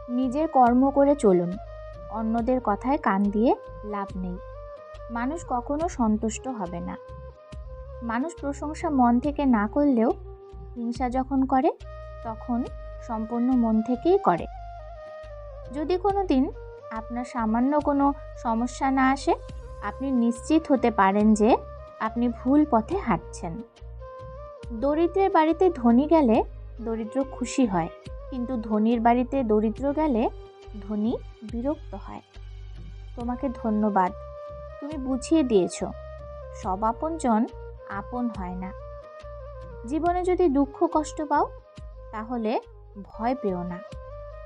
নিজের কর্ম করে চলুন, অন্যদের কথায় কান দিয়ে লাভ নেই। মানুষ কখনো সন্তুষ্ট হবে না। মানুষ প্রশংসা মন থেকে না করলেও হিংসা যখন করে তখন সম্পূর্ণ মন থেকেই করে। যদি কোনো দিন আপনার সামান্য কোনো সমস্যা না আসে, আপনি নিশ্চিত হতে পারেন যে আপনি ভুল পথে হাঁটছেন। দরিদ্রের বাড়িতে ধনী গেলে দরিদ্র খুশি হয়, কিন্তু ধনীর বাড়িতে দরিদ্র গেলে ধনী বিরক্ত হয়। তোমাকে ধন্যবাদ, তুমি বুঝিয়ে দিয়েছ সব আপনজন আপন হয় না। জীবনে যদি দুঃখ কষ্ট পাও তাহলে ভয় পেও না,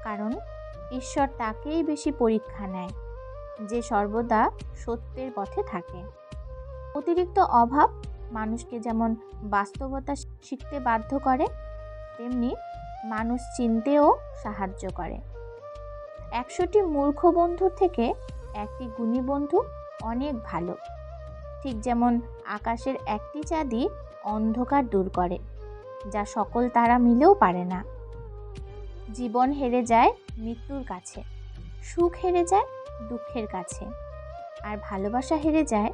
কারণ ঈশ্বর তাকেই বেশি পরীক্ষা নেয় যে সর্বদা সত্যের পথে থাকে। অতিরিক্ত অভাব মানুষকে যেমন বাস্তবতা শিখতে বাধ্য করে, তেমনি মানুষ চিনতেও সাহায্য করে। 100টি মূর্খ বন্ধুর থেকে একটি গুণী বন্ধু অনেক ভালো। ঠিক যেমন আকাশের একটি চাঁদই অন্ধকার দূর করে, যা সকল তারা মিলেও পারে না। জীবন হেরে যায় মৃত্যুর কাছে, সুখ হেরে যায় দুঃখের কাছে, আর ভালোবাসা হেরে যায়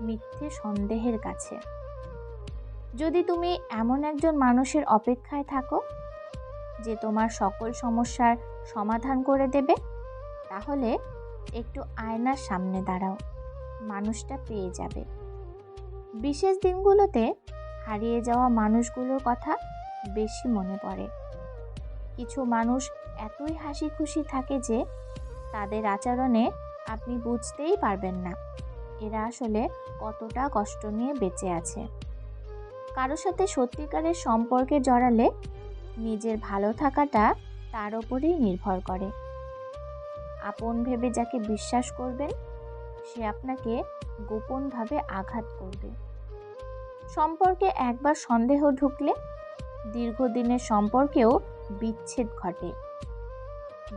মিথ্যে সন্দেহের কাছে। যদি তুমি এমন একজন মানুষের অপেক্ষায় থাকো যে তোমার সকল সমস্যার সমাধান করে দেবে, তাহলে একটু আয়নার সামনে দাঁড়াও, মানুষটা পেয়ে যাবে। বিশেষ দিনগুলোতে হারিয়ে যাওয়া মানুষগুলোর কথা বেশি মনে পড়ে। কিছু মানুষ এতই হাসি খুশি থাকে যে তাদের আচরণে আপনি বুঝতেই পারবেন না এরা আসলে কতটা কষ্ট নিয়ে বেঁচে আছে। কারোর সাথে সত্যিকারের সম্পর্কে জড়ালে নিজের ভালো থাকাটা তার ওপরেই নির্ভর করে। আপন ভেবে যাকে বিশ্বাস করবেন সে আপনাকে গোপনভাবে আঘাত করবে। সম্পর্কে একবার সন্দেহ ঢুকলে দীর্ঘদিনের সম্পর্কেও বিচ্ছেদ ঘটে।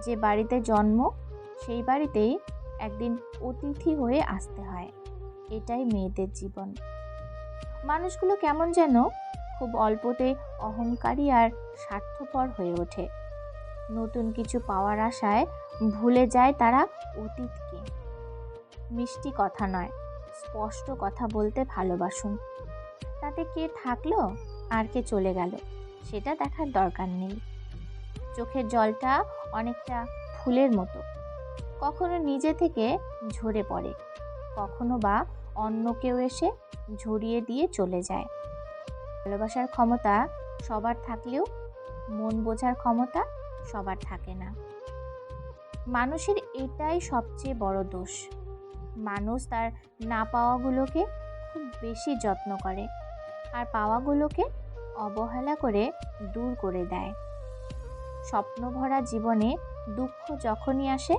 যে বাড়িতে জন্ম সেই বাড়িতেই একদিন অতিথি হয়ে আসতে হয়, এটাই মেয়েদের জীবন। মানুষগুলো কেমন যেন খুব অল্পতে অহংকারী আর স্বার্থপর হয়ে ওঠে। নতুন কিছু পাওয়ার আশায় ভুলে যায় তারা অতীতকে। মিষ্টি কথা নয়, স্পষ্ট কথা বলতে ভালোবাসুন। তাতে কে থাকলো আর কে চলে গেল সেটা দেখার দরকার নেই। চোখের জলটা অনেকটা ফুলের মতো, কখনো নিজে থেকে ঝরে পড়ে, কখনো বা অন্য কেউ এসে ঝরিয়ে দিয়ে চলে যায়। ভালোবাসার ক্ষমতা সবার থাকলেও মন বোঝার ক্ষমতা সবার থাকে না। মানুষের এটাই সবচেয়ে বড় দোষ। মানুষ তার না পাওয়াগুলোকে খুব বেশি যত্ন করে আর পাওয়াগুলোকে অবহেলা করে দূর করে দেয়। স্বপ্ন ভরা জীবনে দুঃখ যখনই আসে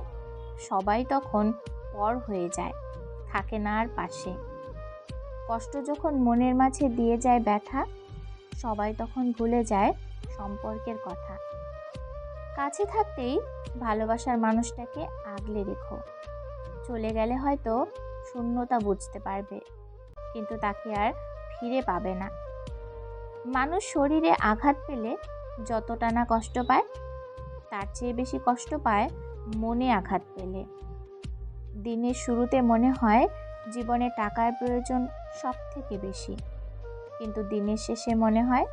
সবাই তখন পর হয়ে যায়, থাকে না আর পাশে। কষ্ট যখন মনের মাঝে দিয়ে যায় ব্যথা, সবাই তখন ভুলে যায় সম্পর্কের কথা। কাছে থাকতেই ভালোবাসার মানুষটাকে আগলে রেখো। চলে গেলে হয়তো শূন্যতা বুঝতে পারবে, কিন্তু তাকে আর ফিরে পাবে না। মানুষ শরীরে আঘাত পেলে যতটা না কষ্ট পায় তার চেয়ে বেশি কষ্ট পায় মনে আঘাত পেলে। দিনের শুরুতে মনে হয় জীবনে টাকার প্রয়োজন সব থেকে বেশি, কিন্তু দিনের শেষে মনে হয়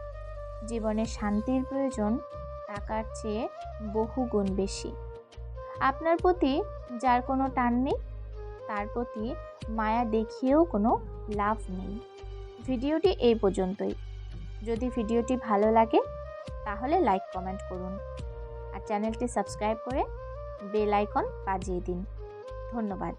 জীবনে শান্তির প্রয়োজন টাকার চেয়ে বহু গুণ বেশি। আপনার প্রতি যার কোনো টান নেই তার প্রতি মায়া দেখিয়েও কোনো লাভ নেই। ভিডিওটি এই পর্যন্তই। যদি ভিডিওটি ভালো লাগে তাহলে লাইক কমেন্ট করুন আর চ্যানেলটি সাবস্ক্রাইব করে বেল আইকন বাজিয়ে দিন। ধন্যবাদ।